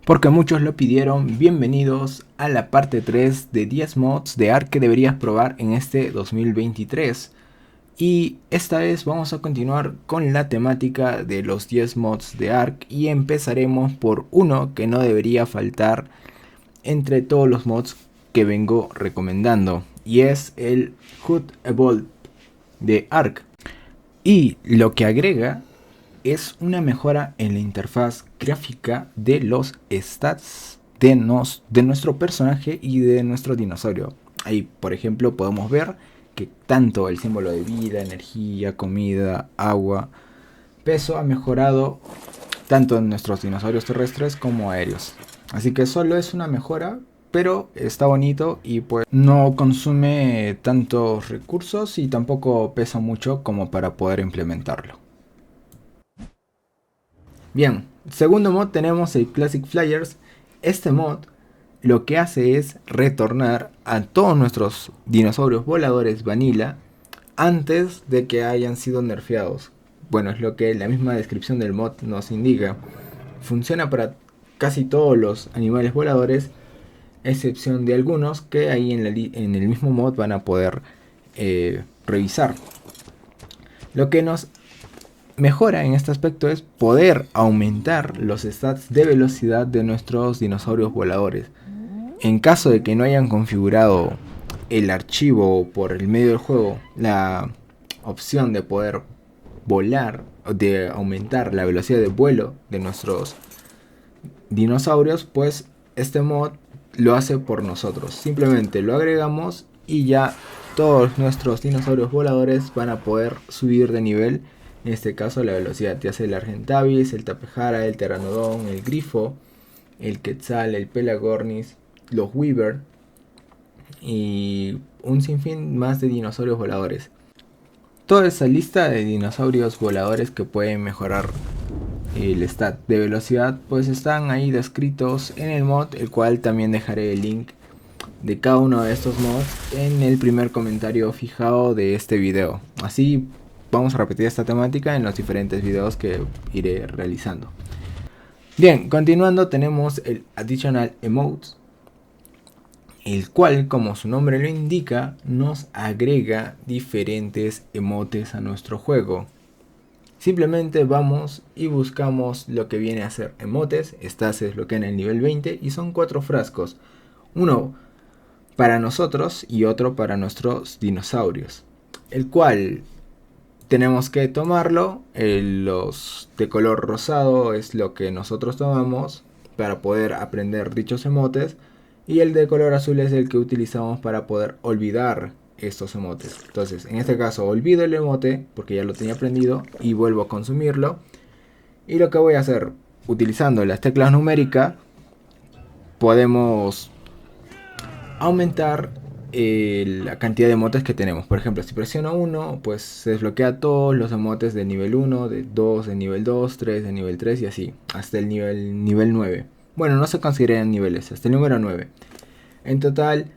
Porque muchos lo pidieron, bienvenidos a la parte 3 de 10 mods de Ark que deberías probar en este 2023. Y esta vez vamos a continuar con la temática de los 10 mods de Ark y empezaremos por uno que no debería faltar entre todos los mods que vengo recomendando, y es el HUD Evolve de Ark. Y lo que agrega es una mejora en la interfaz gráfica de los stats de nuestro personaje y de nuestro dinosaurio. Ahí, por ejemplo, podemos ver que tanto el símbolo de vida, energía, comida, agua, peso ha mejorado tanto en nuestros dinosaurios terrestres como aéreos. Así que solo es una mejora, pero está bonito y pues no consume tantos recursos y tampoco pesa mucho como para poder implementarlo. Bien, segundo mod tenemos el Classic Flyers. Este mod lo que hace es retornar a todos nuestros dinosaurios voladores vanilla antes de que hayan sido nerfeados. Bueno, es lo que la misma descripción del mod nos indica. Funciona para casi todos los animales voladores, excepción de algunos que ahí en el mismo mod van a poder revisar. Lo que nos mejora en este aspecto es poder aumentar los stats de velocidad de nuestros dinosaurios voladores. En caso de que no hayan configurado el archivo por el medio del juego, la opción de poder volar, de aumentar la velocidad de vuelo de nuestros dinosaurios, pues este mod lo hace por nosotros. Simplemente lo agregamos y ya todos nuestros dinosaurios voladores van a poder subir de nivel. En este caso la velocidad, ya sea el Argentavis, el Tapejara, el Pteranodon, el Grifo, el Quetzal, el Pelagornis, los Weaver y un sinfín más de dinosaurios voladores. Toda esa lista de dinosaurios voladores que pueden mejorar el stat de velocidad pues están ahí descritos en el mod, el cual también dejaré el link de cada uno de estos mods en el primer comentario fijado de este video. Así vamos a repetir esta temática en los diferentes videos que iré realizando. Bien, continuando tenemos el Additional Emotes, el cual, como su nombre lo indica, nos agrega diferentes emotes a nuestro juego. Simplemente vamos y buscamos lo que viene a ser emotes. Estas se desbloquean en el nivel 20 y son 4 frascos. Uno para nosotros y otro para nuestros dinosaurios. El cual tenemos que tomarlo. Los de color rosado es lo que nosotros tomamos para poder aprender dichos emotes. Y el de color azul es el que utilizamos para poder olvidar estos emotes. Entonces, en este caso olvido el emote porque ya lo tenía aprendido y vuelvo a consumirlo. Y lo que voy a hacer, utilizando las teclas numéricas, podemos aumentar la cantidad de emotes que tenemos. Por ejemplo, si presiono 1, pues se desbloquea todos los emotes de nivel 1, de 2, de nivel 2, 3, de nivel 3 y así, hasta el nivel 9. Bueno, no se consideran niveles, hasta el número 9. En total,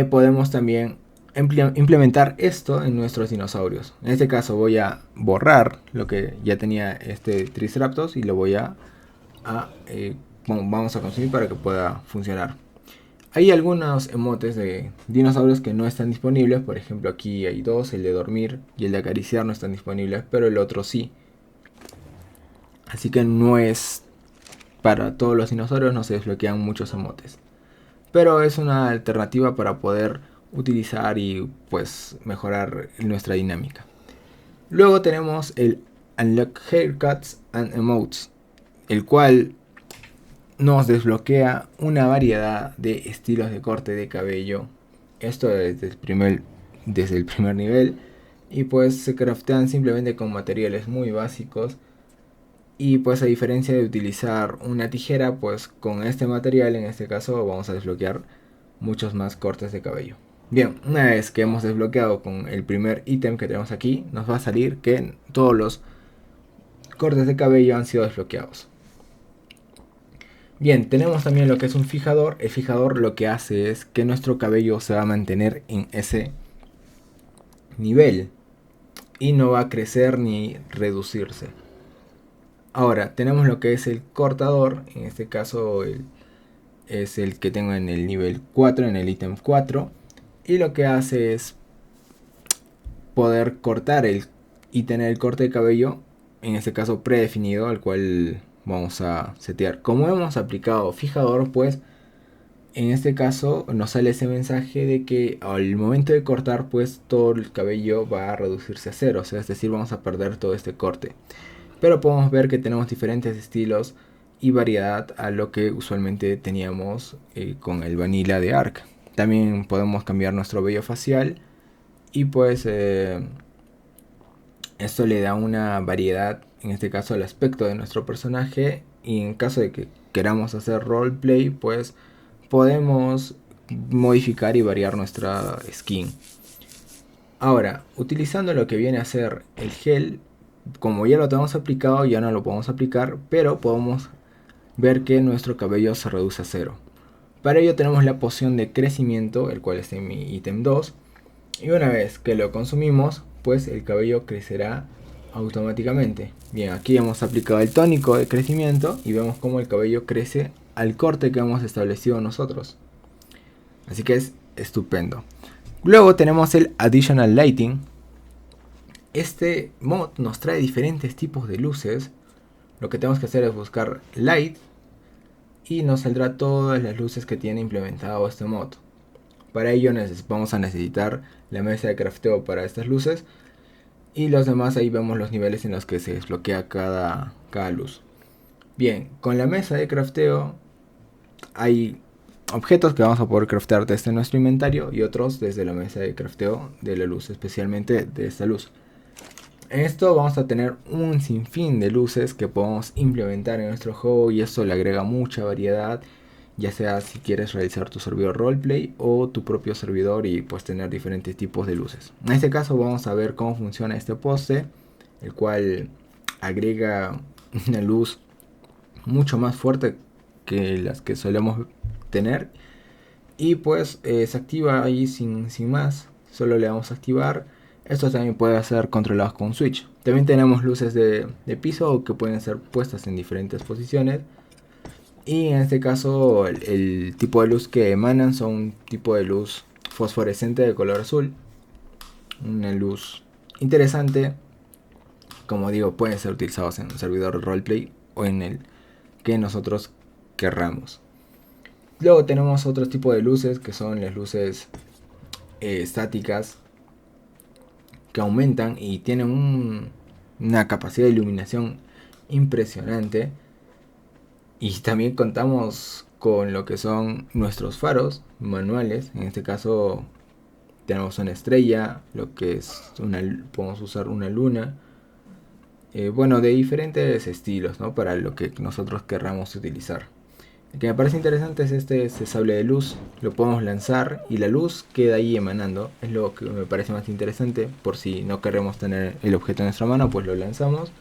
podemos también implementar esto en nuestros dinosaurios. En este caso voy a borrar lo que ya tenía este Triceratops y lo voy vamos a consumir para que pueda funcionar. Hay algunos emotes de dinosaurios que no están disponibles. Por ejemplo, aquí hay dos, el de dormir y el de acariciar no están disponibles, pero el otro sí. Así que no es para todos los dinosaurios, no se desbloquean muchos emotes. Pero es una alternativa para poder utilizar y pues mejorar nuestra dinámica. Luego tenemos el Unlock Haircuts and Emotes, el cual nos desbloquea una variedad de estilos de corte de cabello. Esto desde el primer nivel. Y pues se craftean simplemente con materiales muy básicos. Y pues a diferencia de utilizar una tijera, pues con este material, en este caso, vamos a desbloquear muchos más cortes de cabello. Bien, una vez que hemos desbloqueado con el primer ítem que tenemos aquí, nos va a salir que todos los cortes de cabello han sido desbloqueados. Bien, tenemos también lo que es un fijador. El fijador lo que hace es que nuestro cabello se va a mantener en ese nivel y no va a crecer ni reducirse. Ahora tenemos lo que es el cortador, en este caso es el que tengo en el nivel 4, en el ítem 4, y lo que hace es poder cortar y tener el corte de cabello, en este caso predefinido, al cual vamos a setear. Como hemos aplicado fijador, pues en este caso nos sale ese mensaje de que al momento de cortar, pues todo el cabello va a reducirse a cero, o sea, es decir, vamos a perder todo este corte. Pero podemos ver que tenemos diferentes estilos y variedad a lo que usualmente teníamos con el Vanilla de Ark. También podemos cambiar nuestro vello facial y pues esto le da una variedad, en este caso al aspecto de nuestro personaje, y en caso de que queramos hacer roleplay, pues podemos modificar y variar nuestra skin. Ahora, utilizando lo que viene a ser el gel, como ya lo tenemos aplicado, ya no lo podemos aplicar, pero podemos ver que nuestro cabello se reduce a cero. Para ello tenemos la poción de crecimiento, el cual está en mi ítem 2, y una vez que lo consumimos, pues el cabello crecerá automáticamente. Bien, aquí hemos aplicado el tónico de crecimiento y vemos cómo el cabello crece al corte que hemos establecido nosotros. Así que es estupendo. Luego tenemos el Additional Lighting. Este mod nos trae diferentes tipos de luces. Lo que tenemos que hacer es buscar Light y nos saldrá todas las luces que tiene implementado este mod. Para ello vamos a necesitar la mesa de crafteo para estas luces. Y los demás, ahí vemos los niveles en los que se desbloquea cada luz. Bien, con la mesa de crafteo hay objetos que vamos a poder craftear desde nuestro inventario y otros desde la mesa de crafteo de la luz, especialmente de esta luz. En esto vamos a tener un sinfín de luces que podemos implementar en nuestro juego y esto le agrega mucha variedad, ya sea si quieres realizar tu servidor roleplay o tu propio servidor y pues tener diferentes tipos de luces. En este caso vamos a ver cómo funciona este poste, el cual agrega una luz mucho más fuerte que las que solemos tener y pues se activa ahí sin más, solo le damos a activar. Esto también puede ser controlado con switch. También tenemos luces de piso que pueden ser puestas en diferentes posiciones. Y en este caso el tipo de luz que emanan son un tipo de luz fosforescente de color azul. Una luz interesante. Como digo, pueden ser utilizados en un servidor roleplay o en el que nosotros querramos. Luego tenemos otro tipo de luces que son las luces estáticas que aumentan y tienen una capacidad de iluminación impresionante. Y también contamos con lo que son nuestros faros manuales. En este caso tenemos una estrella, lo que es podemos usar una luna. Bueno, de diferentes estilos, ¿no? Para lo que nosotros querramos utilizar. El que me parece interesante es este sable de luz. Lo podemos lanzar y la luz queda ahí emanando. Es lo que me parece más interesante. Por si no queremos tener el objeto en nuestra mano, pues lo lanzamos.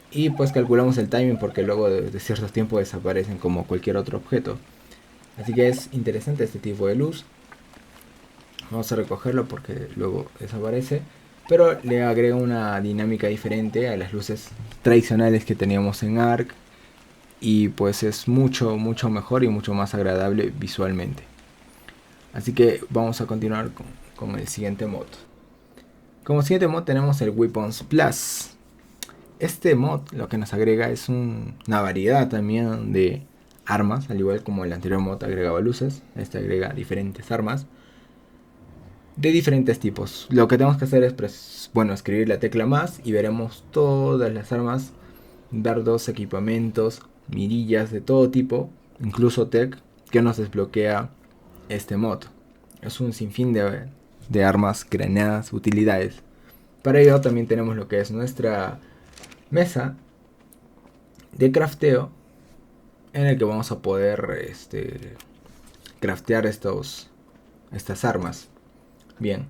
Y pues calculamos el timing porque luego de cierto tiempo desaparecen como cualquier otro objeto. Así que es interesante este tipo de luz. Vamos a recogerlo porque luego desaparece. Pero le agrega una dinámica diferente a las luces tradicionales que teníamos en Ark. Y pues es mucho mejor y mucho más agradable visualmente. Así que vamos a continuar con el siguiente mod. Como siguiente mod tenemos el Weapons Plus. Este mod lo que nos agrega es una variedad también de armas, al igual como el anterior mod agregaba luces, este agrega diferentes armas de diferentes tipos. Lo que tenemos que hacer es escribir la tecla más y veremos todas las armas, dardos, equipamientos, mirillas de todo tipo, incluso tech, que nos desbloquea este mod. Es un sinfín de armas, granadas, utilidades. Para ello también tenemos lo que es nuestra mesa de crafteo, en el que vamos a poder craftear estas armas. Bien,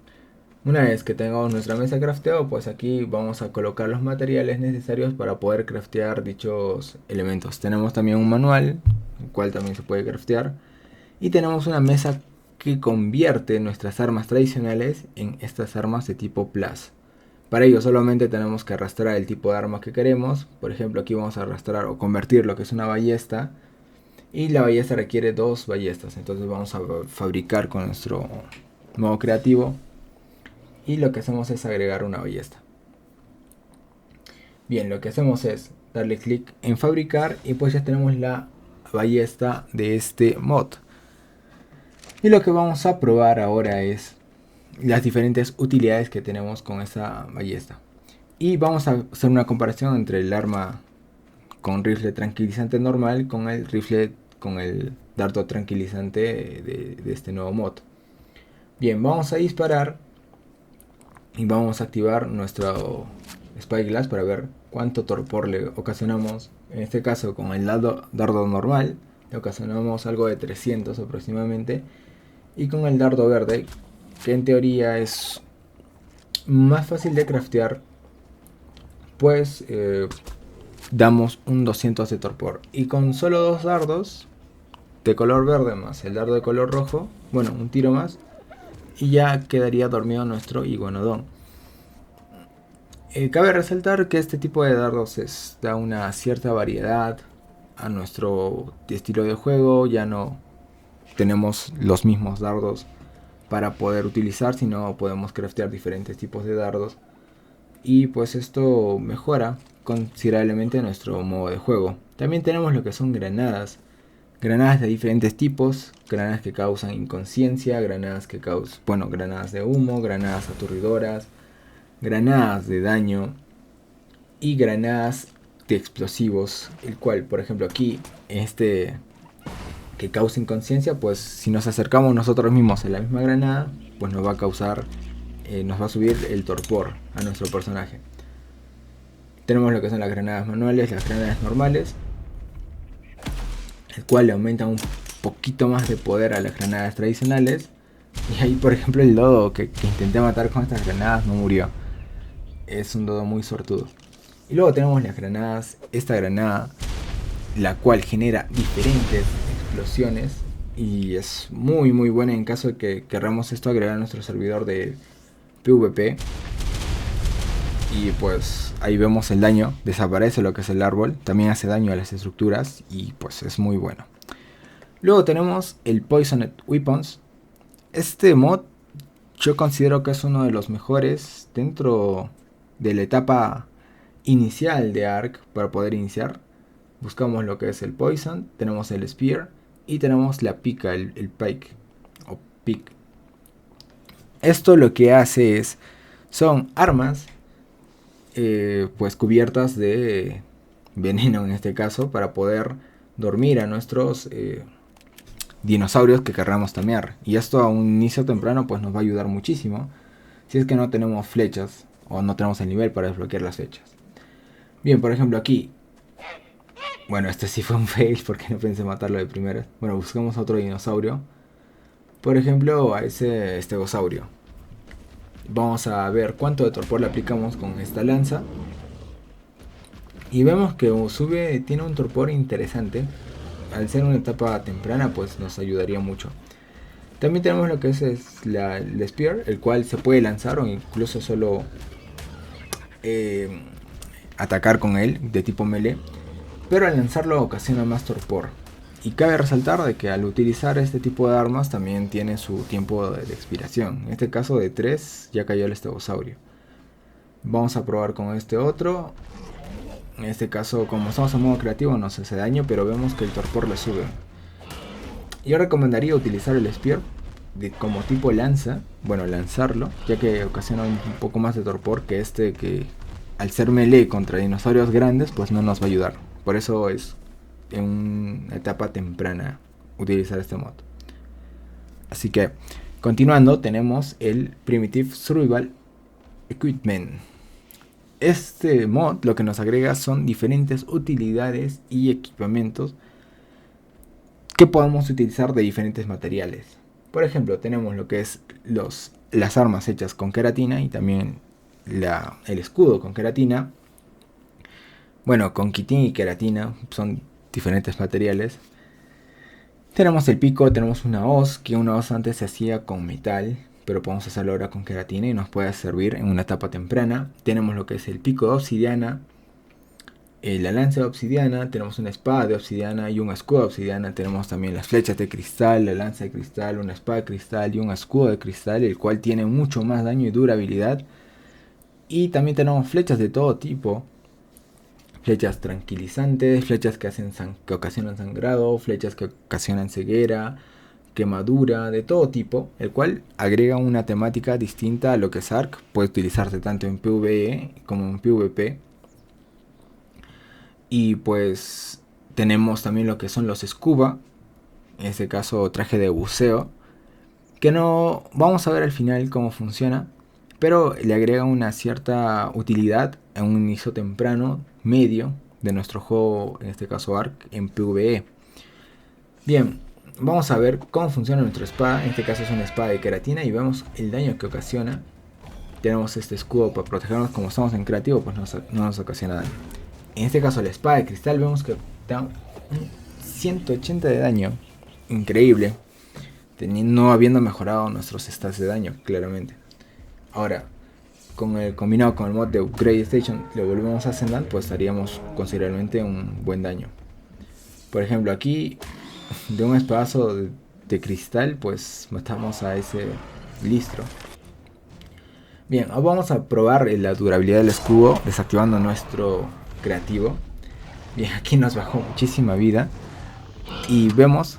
una vez que tengamos nuestra mesa de crafteo, pues aquí vamos a colocar los materiales necesarios para poder craftear dichos elementos. Tenemos también un manual, el cual también se puede craftear. Y tenemos una mesa que convierte nuestras armas tradicionales en estas armas de tipo Plus. Para ello solamente tenemos que arrastrar el tipo de arma que queremos. Por ejemplo, aquí vamos a arrastrar o convertir lo que es una ballesta. Y la ballesta requiere 2 ballestas. Entonces vamos a fabricar con nuestro modo creativo. Y lo que hacemos es agregar una ballesta. Bien, lo que hacemos es darle clic en fabricar. Y pues ya tenemos la ballesta de este mod. Y lo que vamos a probar ahora es las diferentes utilidades que tenemos con esa ballesta. Y vamos a hacer una comparación entre el arma con rifle tranquilizante normal con el rifle con el dardo tranquilizante de este nuevo mod. Bien, vamos a disparar y vamos a activar nuestro Spyglass para ver cuánto torpor le ocasionamos. En este caso con el dardo normal le ocasionamos algo de 300 aproximadamente, y con el dardo verde, que en teoría es más fácil de craftear, pues damos un 200 de torpor. Y con solo 2 dardos de color verde más el dardo de color rojo, bueno, un tiro más, y ya quedaría dormido nuestro iguanodón. Cabe resaltar que este tipo de dardos da una cierta variedad a nuestro estilo de juego. Ya no tenemos los mismos dardos para poder utilizar, sino podemos craftear diferentes tipos de dardos, y pues esto mejora considerablemente nuestro modo de juego. También tenemos lo que son granadas de diferentes tipos: granadas que causan inconsciencia, granadas que causan, bueno, granadas de humo, granadas aturdidoras, granadas de daño y granadas de explosivos, el cual, por ejemplo, aquí este que causa inconsciencia, pues si nos acercamos nosotros mismos a la misma granada, pues nos va a causar, nos va a subir el torpor a nuestro personaje. Tenemos lo que son las granadas manuales, las granadas normales, el cual le aumenta un poquito más de poder a las granadas tradicionales. Y ahí, por ejemplo, el dodo que intenté matar con estas granadas no murió. Es un dodo muy sortudo. Y luego tenemos las granadas, esta granada, la cual genera diferentes explosiones y es muy buena en caso de que queramos esto agregar a nuestro servidor de PvP. Y pues ahí vemos el daño, desaparece lo que es el árbol, también hace daño a las estructuras y pues es muy bueno. Luego tenemos el Poisoned Weapons. Este mod yo considero que es uno de los mejores dentro de la etapa inicial de Ark. Para poder iniciar buscamos lo que es el Poison, tenemos el Spear y tenemos la pica, el Pike o Pick. Esto lo que hace son armas pues cubiertas de veneno en este caso, para poder dormir a nuestros dinosaurios que querramos tamear. Y esto a un inicio temprano pues nos va a ayudar muchísimo si es que no tenemos flechas o no tenemos el nivel para desbloquear las flechas. Bien, por ejemplo aquí, bueno, este sí fue un fail porque no pensé matarlo de primera. Bueno, buscamos otro dinosaurio, por ejemplo a ese estegosaurio. Vamos a ver cuánto de torpor le aplicamos con esta lanza. Y vemos que tiene un torpor interesante. Al ser una etapa temprana pues nos ayudaría mucho. También tenemos lo que es el Spear, el cual se puede lanzar o incluso solo atacar con él de tipo melee. Pero al lanzarlo ocasiona más torpor. Y cabe resaltar de que al utilizar este tipo de armas también tiene su tiempo de expiración. En este caso de 3 ya cayó el estegosaurio. Vamos a probar con este otro. En este caso, como estamos en modo creativo, nos hace daño, pero vemos que el torpor le sube. Yo recomendaría utilizar el Spear como tipo lanza. Bueno, lanzarlo, ya que ocasiona un poco más de torpor que este, que al ser melee contra dinosaurios grandes pues no nos va a ayudar. Por eso es en una etapa temprana utilizar este mod. Así que continuando, tenemos el Primitive Survival Equipment. Este mod lo que nos agrega son diferentes utilidades y equipamientos que podemos utilizar de diferentes materiales. Por ejemplo, tenemos lo que es las armas hechas con queratina y también el escudo con queratina. Bueno, con quitin y queratina son diferentes materiales. Tenemos el pico, tenemos una hoz, que una hoz antes se hacía con metal, pero podemos hacerlo ahora con queratina y nos puede servir en una etapa temprana. Tenemos lo que es el pico de obsidiana, la lanza de obsidiana, tenemos una espada de obsidiana y un escudo de obsidiana. Tenemos también las flechas de cristal, la lanza de cristal, una espada de cristal y un escudo de cristal, el cual tiene mucho más daño y durabilidad. Y también tenemos flechas de todo tipo. Flechas tranquilizantes, flechas que ocasionan sangrado, flechas que ocasionan ceguera, quemadura, de todo tipo, el cual agrega una temática distinta a lo que es Ark. Puede utilizarse tanto en PvE como en PvP. Y pues tenemos también lo que son los scuba, en este caso traje de buceo, que no vamos a ver al final cómo funciona, pero le agrega una cierta utilidad en un inicio temprano, medio, de nuestro juego, en este caso Ark, en PvE. Bien, vamos a ver cómo funciona nuestra espada. En este caso es una espada de queratina y vemos el daño que ocasiona. Tenemos este escudo para protegernos. Como estamos en creativo, pues no nos ocasiona daño. En este caso la espada de cristal vemos que da un 180 de daño. Increíble. No habiendo mejorado nuestros stats de daño, claramente. Ahora, combinado con el mod de Upgrade Station, lo volvemos a Ascendant, pues estaríamos considerablemente un buen daño. Por ejemplo, aquí de un espadazo de cristal, pues matamos a ese listro. Bien, ahora vamos a probar la durabilidad del escudo desactivando nuestro creativo. Bien, aquí nos bajó muchísima vida y vemos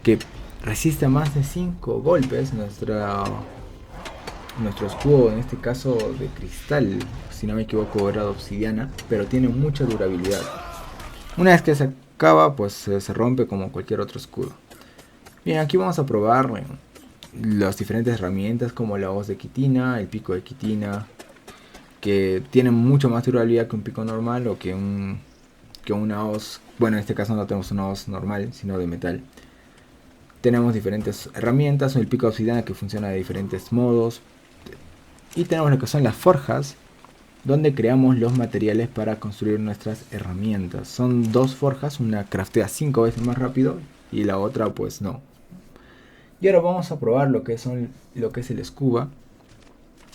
que resiste más de 5 golpes nuestro escudo, en este caso de cristal, si no me equivoco era de obsidiana, pero tiene mucha durabilidad. Una vez que se acaba, pues se rompe como cualquier otro escudo. Bien, aquí vamos a probar las diferentes herramientas como la hoz de quitina, el pico de quitina, que tienen mucho más durabilidad que un pico normal o que una hoz. Bueno, en este caso no tenemos una hoz normal, sino de metal. Tenemos diferentes herramientas, el pico de obsidiana que funciona de diferentes modos. Y tenemos lo que son las forjas, donde creamos los materiales para construir nuestras herramientas. Son dos forjas, una craftea 5 veces más rápido y la otra pues no. Y ahora vamos a probar lo que es el scuba.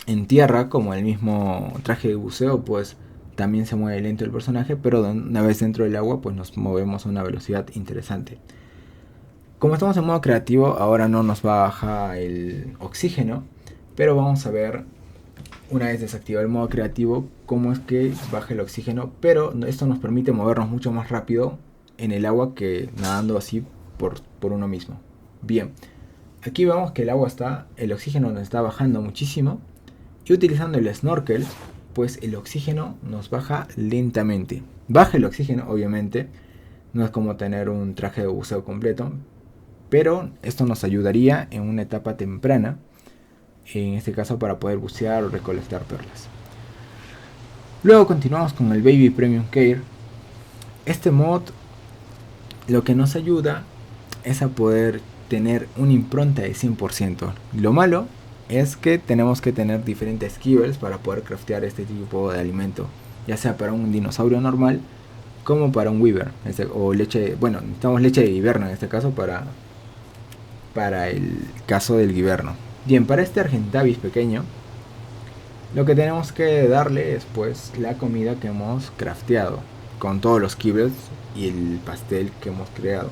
En tierra, como el mismo traje de buceo, pues también se mueve lento el personaje, pero una vez dentro del agua pues nos movemos a una velocidad interesante. Como estamos en modo creativo, ahora no nos baja el oxígeno, pero vamos a ver, una vez desactivado el modo creativo, cómo es que baja el oxígeno, pero esto nos permite movernos mucho más rápido en el agua que nadando así por uno mismo. Bien, aquí vemos que el oxígeno nos está bajando muchísimo, y utilizando el snorkel, pues el oxígeno nos baja lentamente. Baja el oxígeno, obviamente, no es como tener un traje de buceo completo, pero esto nos ayudaría en una etapa temprana, en este caso para poder bucear o recolectar perlas. Luego continuamos con el Baby Premium Care. Este mod lo que nos ayuda es a poder tener una impronta de 100%. Lo malo es que tenemos que tener diferentes kibbles para poder craftear este tipo de alimento, ya sea para un dinosaurio normal como para un Weaver, o leche, bueno, necesitamos leche de Giverno en este caso para el caso del Giverno. Bien, para este Argentavis pequeño, lo que tenemos que darle es pues la comida que hemos crafteado, con todos los kibbles y el pastel que hemos creado.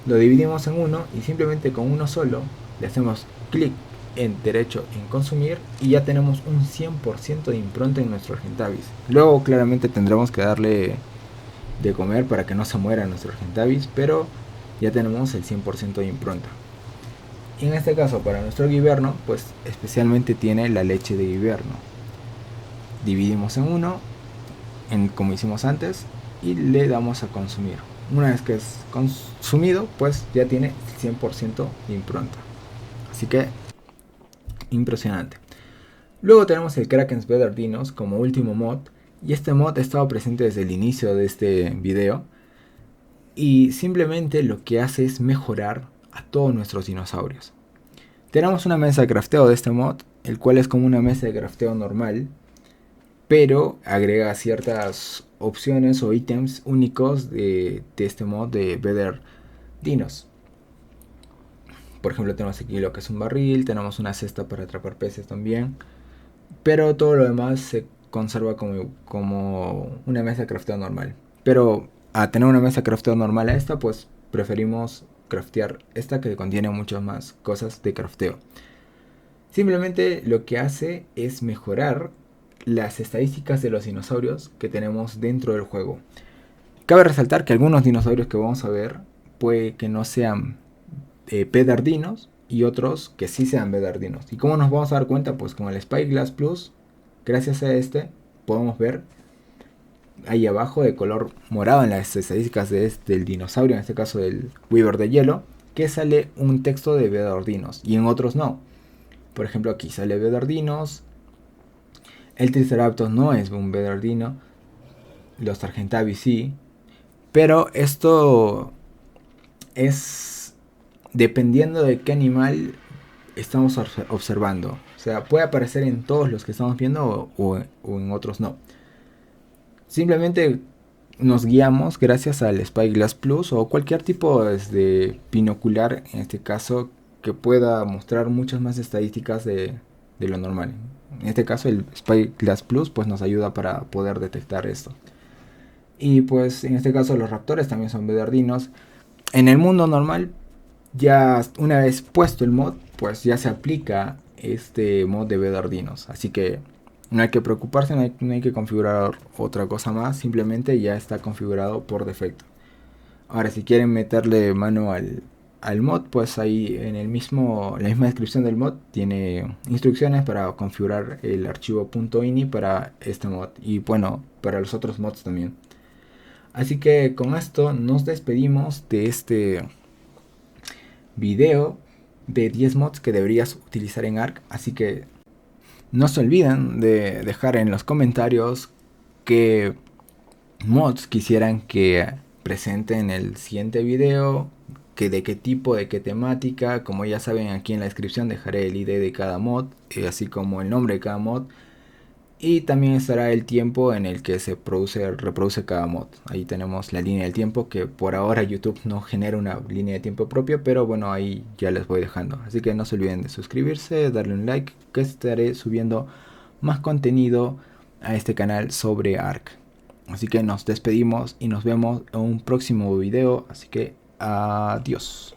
Lo dividimos en uno y simplemente con uno solo le hacemos clic en derecho en consumir y ya tenemos un 100% de impronta en nuestro Argentavis. Luego claramente tendremos que darle de comer para que no se muera nuestro Argentavis, pero ya tenemos el 100% de impronta. Y en este caso para nuestro Giverno, pues especialmente tiene la leche de Giverno. Dividimos en uno, como hicimos antes, y le damos a consumir. Una vez que es consumido, pues ya tiene 100% de impronta. Así que impresionante. Luego tenemos el Kraken's Better Dinos como último mod. Y este mod ha estado presente desde el inicio de este video. Y simplemente lo que hace es mejorar a todos nuestros dinosaurios. Tenemos una mesa de crafteo de este mod, el cual es como una mesa de crafteo normal, pero agrega ciertas opciones o ítems únicos de este mod de Better Dinos. Por ejemplo, tenemos aquí lo que es un barril, tenemos una cesta para atrapar peces también. Pero todo lo demás se conserva como una mesa de crafteo normal. Pero a tener una mesa de crafteo normal a esta, pues preferimos craftear esta que contiene muchas más cosas de crafteo. Simplemente lo que hace es mejorar las estadísticas de los dinosaurios que tenemos dentro del juego. Cabe resaltar que algunos dinosaurios que vamos a ver puede que no sean pedardinos y otros que sí sean pedardinos. ¿Y cómo nos vamos a dar cuenta? Pues con el Spyglass Plus, gracias a este, podemos ver ahí abajo de color morado en las estadísticas del dinosaurio, en este caso del Weaver de hielo, que sale un texto de pedardinos y en otros no. Por ejemplo, aquí sale pedardinos. El Triceratops no es un pedardino. Los Targentavi sí. Pero esto es dependiendo de qué animal estamos observando. O sea, puede aparecer en todos los que estamos viendo o en otros no. Simplemente nos guiamos gracias al Spyglass Plus o cualquier tipo de binocular, en este caso, que pueda mostrar muchas más estadísticas de lo normal. En este caso el Spyglass Plus pues nos ayuda para poder detectar esto. Y pues en este caso los raptores también son vedardinos. En el mundo normal, ya una vez puesto el mod, pues ya se aplica este mod de vedardinos. Así que no hay que preocuparse, no hay que configurar otra cosa más, simplemente ya está configurado por defecto. Ahora, si quieren meterle mano al mod, pues ahí en la misma descripción del mod tiene instrucciones para configurar el archivo .ini para este mod y bueno, para los otros mods también. Así que con esto nos despedimos de este video de 10 mods que deberías utilizar en Ark. Así que no se olviden de dejar en los comentarios qué mods quisieran que presente en el siguiente video, que de qué tipo, de qué temática. Como ya saben, aquí en la descripción dejaré el ID de cada mod, así como el nombre de cada mod. Y también estará el tiempo en el que se reproduce cada mod. Ahí tenemos la línea del tiempo, que por ahora YouTube no genera una línea de tiempo propia, pero bueno, ahí ya les voy dejando. Así que no se olviden de suscribirse, darle un like, que estaré subiendo más contenido a este canal sobre Ark. Así que nos despedimos y nos vemos en un próximo video. Así que adiós.